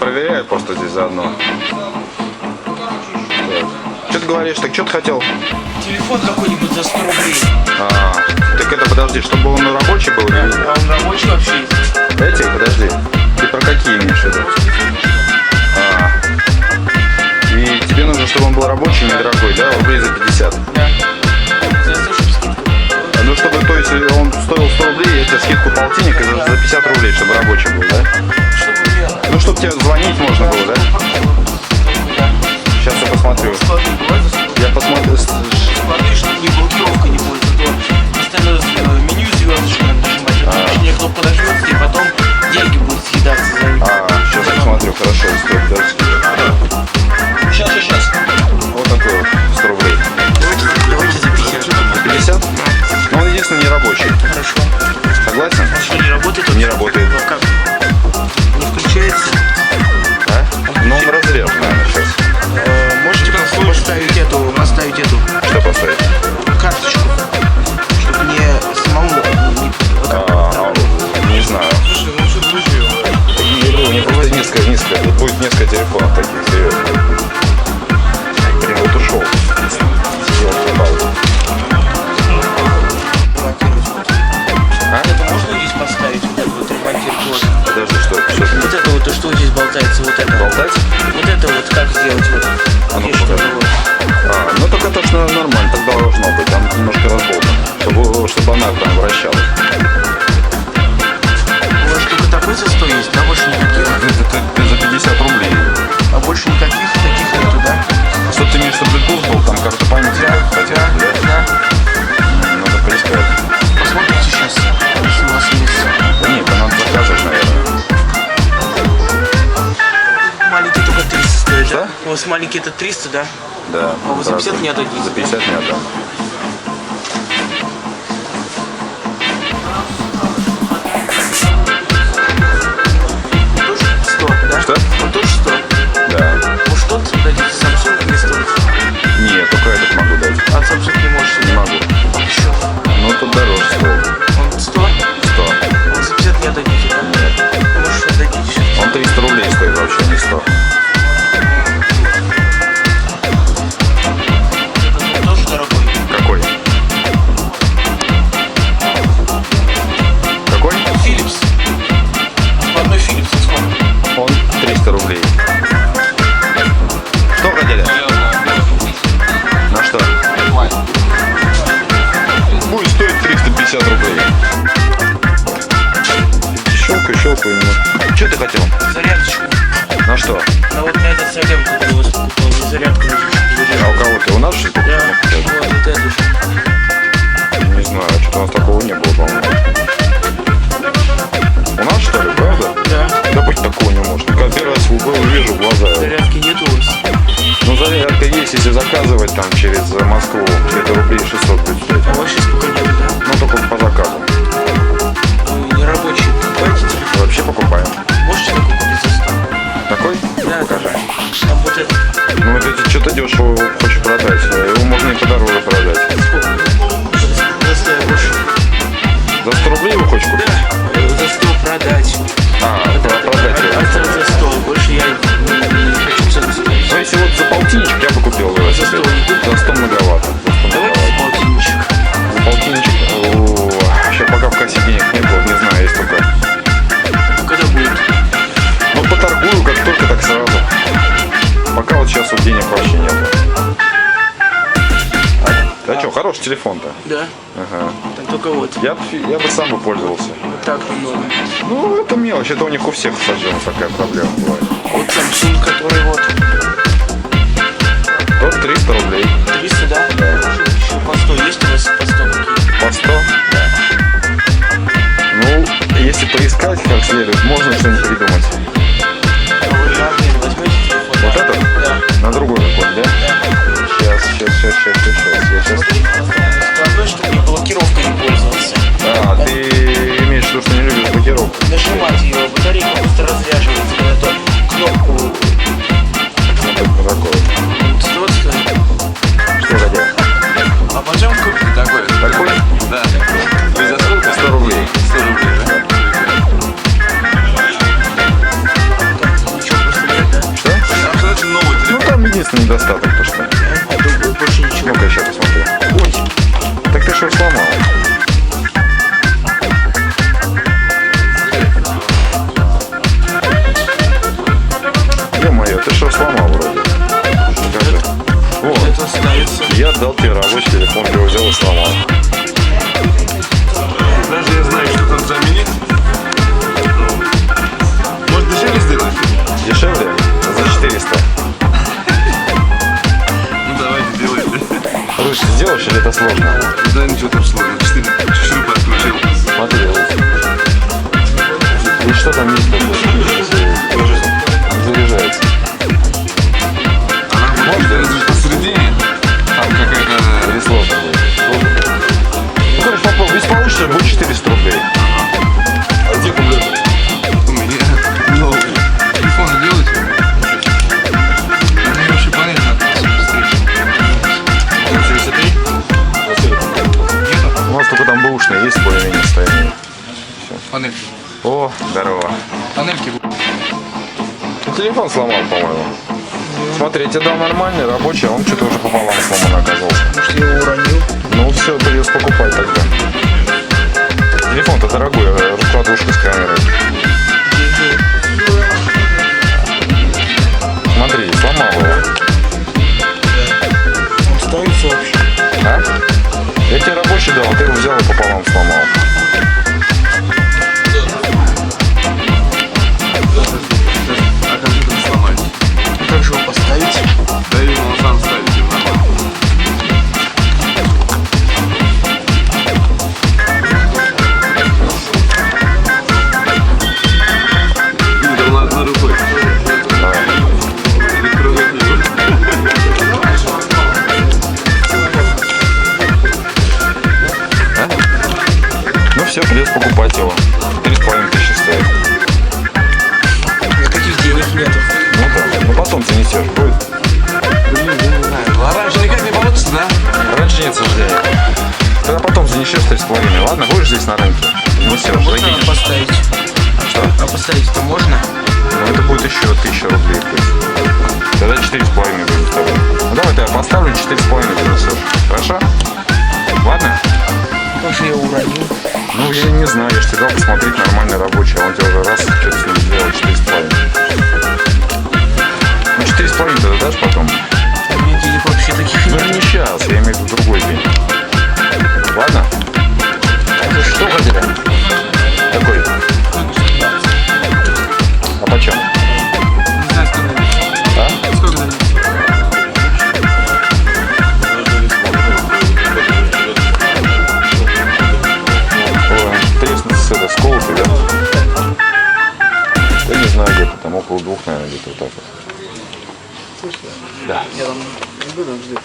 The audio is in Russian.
проверяю просто здесь заодно. Что ты говоришь? Так что ты хотел? Телефон какой-нибудь за 100 рублей. Так это подожди, чтобы он рабочий был? А он рабочий вообще есть? Эти? Подожди. Ты про какие имеешь в виду? И тебе нужно, чтобы он был рабочий, недорогой, да? Рублей за 50? Да. За 100, чтобы скидку. Ну, чтобы, то есть, он стоил 100 рублей, я тебе скидку полтинник и за 50 рублей, чтобы рабочий был, да? Чтобы я... Ну, чтобы тебе звонить можно было, да? Сейчас я посмотрю. Я посмотрю. Смотри, чтобы не блокировка не будет. Постоянно меню звездочку надо нажимать. Точнее, кнопка нажмется, и потом деньги будут съедаться за них. Сейчас я посмотрю, хорошо, стоит, да? Сейчас. Вот такой вот, 100 рублей. Давайте за 50. За 50? Ну, он единственный не рабочий. Хорошо. Согласен? Он что, не работает? Не работает. Ну, как? Не включается? Да? Ну, он разрез, наверное, сейчас. Можете поставить эту. Что поставить? Карточку. Чтобы мне самому Не знаю. Слушай, ну что, друзья? У меня просто несколько. Тут будет несколько телефонов таких, серьезно. Блин, вот ушел. Это можно здесь поставить? Вот это вот ремонтировать? Подожди, что это? Вот это вот, то, что здесь болтается, вот это. Болтать? Вот это вот, как сделать вот? Ну, Здесь что-то вот. Ну так это ж нормально, так должно быть. Там немножко разболтано, чтобы она прям вращалась. У вас только такой за 100 есть, да? Больше никаких? Это за 50 рублей. А больше никаких таких нету, да? Что ты имеешь, чтобы Bluetooth был, там карта памяти? Да. Надо поискать. Посмотрите сейчас, если у вас есть. Да нет, это надо заказывать, наверное. Маленький только 300 стоит, Что? да? У вас маленький это 300, да? Да. А вы за 50 не отдадите? За 50 не отдам. Тоже 100, да? Что? Он тоже 100? Да. Может тот дадите, Samsung не стоит? Нет, только этот могу дать. А Samsung не можете? Не могу. А еще? Ну тут дороже стоит. Он 100? 100. Вы за 50 не отдадите, да? Нет. Может отдадите? Он 300 рублей стоит вообще, не 100. Это тоже дорогой. Какой? Какой? Philips. По одной Philips сколько? Он 300 рублей. Что хотели? На что? Будет стоить 350 рублей. Щелкаю. Что ты хотел? Зарядочку. На что? А вот на этот совсем купил, не зарядку нужно, чтобы А у кого ты? У нас что ли? Да, вот эту же. Не знаю, что-то у нас такого не было, по-моему. У нас что ли, правда? Да. Да быть такого не может. Когда первый раз вижу глаза. Зарядки нет у вас? Ну зарядка есть, если заказывать там через Москву. Где-то рублей 600 будет стоить. А у вас сейчас пока нет, да? Ну только по заказу. Вы не рабочий. Покупаете телефон? Вообще покупаем. Можете такой купить за 100? Такой? Да, Покажи. Там вот это. Ну это ты что-то дешево хочешь продать. Его можно и подороже продать. Сколько? За 100 больше. За 100 рублей его хочешь купить? Да, за 100 продать. Продать его. А за 100. Больше я не хочу цену ставить. Ну если вот за полтинничек я бы купил велосипед. За 100 не купил? За 100 многовато. Давайте за полтинничек. За полтинничек. Еще пока в кассе денег не было, не знаю, есть только. А когда будет? Ну поторгую как только, так сразу. Пока вот сейчас вот денег вообще нет. А что, хороший телефон-то? Да. Ага. Там только вот. Я бы сам бы пользовался. Вот так немного. Ну, это мелочь, это у них у всех, кстати, такая проблема бывает. Вот Samsung, который вот. Тот 300 рублей. 300, да? Да. Еще по 100 есть у вас по 100 какие? По 100? Да. Ну, если поискать как следует, можно что-нибудь придумать. А вы разные возьмете телефон? Вот этот? Да. На другой какой, да? Сейчас. Я сейчас. Складной, чтобы не блокировкой не пользоваться. Ты имеешь в виду, что не любишь блокировку? Нажимать ее, батарейка просто разряживается, когда то кнопку. Ну, такой. Вот стоит. Что хотел? А почем купить такой? Такой? Да. Вы за сколько? 100 рублей. 100 рублей, да? недостаток, то что? Думаю, больше ничего. Ну-ка, еще посмотрю. Ой, Так ты что сломал? Ё-моё, ты что сломал вроде? Скажи. Вот, это ставится. я отдал тебе рабочий телефон, его взял и сломал. Даже я знаю, что там заменить. Может, дешевле сделать? Дешевле? За 400. Ну, давайте, делайте. Лучше сделаешь или это сложно? Да, ничего там сложного. 4 шурупа открутил. Смотри, вот. И что там есть такое? Заряжается. Она может быть посередине. Там какая-то... Или сложно будет? Ну, короче, попробуй. Если получится, будет 400 рублей. А где кублет? У меня новый. Телефон делаете? Мне вообще понятно, как 73. У нас только там бэушные есть более-менее состояние. Панельки. О, здорово. Панельки. Телефон сломал, по-моему. Смотри, я тебе дал нормальный, рабочий, а он что-то уже пополам сломан оказался. Может, я его уронил? Ну все, придется покупать тогда. Телефон-то дорогой, раскладушка с камерой. Смотри, сломал его. Он ставится вообще. А? Я тебе рабочий дал, а ты его взял и пополам сломал. А компьютер сломать. Ну, как же его поставить? Да и он сам ставить им нормально. Видно, он одной рукой. Электронный книгу. Ну все, придется покупать его. 3500 стоит. У меня таких денег нету. Ну да, ну потом занесешь, будет. Блин, я не знаю. А раньше никак не получится, да? Раньше нет сожаления. Тогда потом занесешь 3,5. Ладно, будешь здесь на рынке? Несешь, Можно закинешь. поставить? Что? А поставить это можно? Ну это будет еще 1000 рублей. То есть. Тогда 4,5 будет с тобой. Ну давай я поставлю, 4,5 занесешь. Хорошо? Ладно? Может, я его уронил? Ну я не знаю, я же тебе дал посмотреть нормальный рабочий, а он тебе уже раз что-то с ним сделал 4,5. Ну 4,5 ты дашь потом? У меня денег вообще таких Ну нет. не сейчас, я имею в виду другой день. Ладно? Это что хотели? Какой? А почем? Не знаю, сколько дадите. А? Сколько дадите? Ой, треснется с этой сколотой, да? Я не знаю, где-то там около 2, наверное, где-то вот так вот. Да. Я там не буду ждать.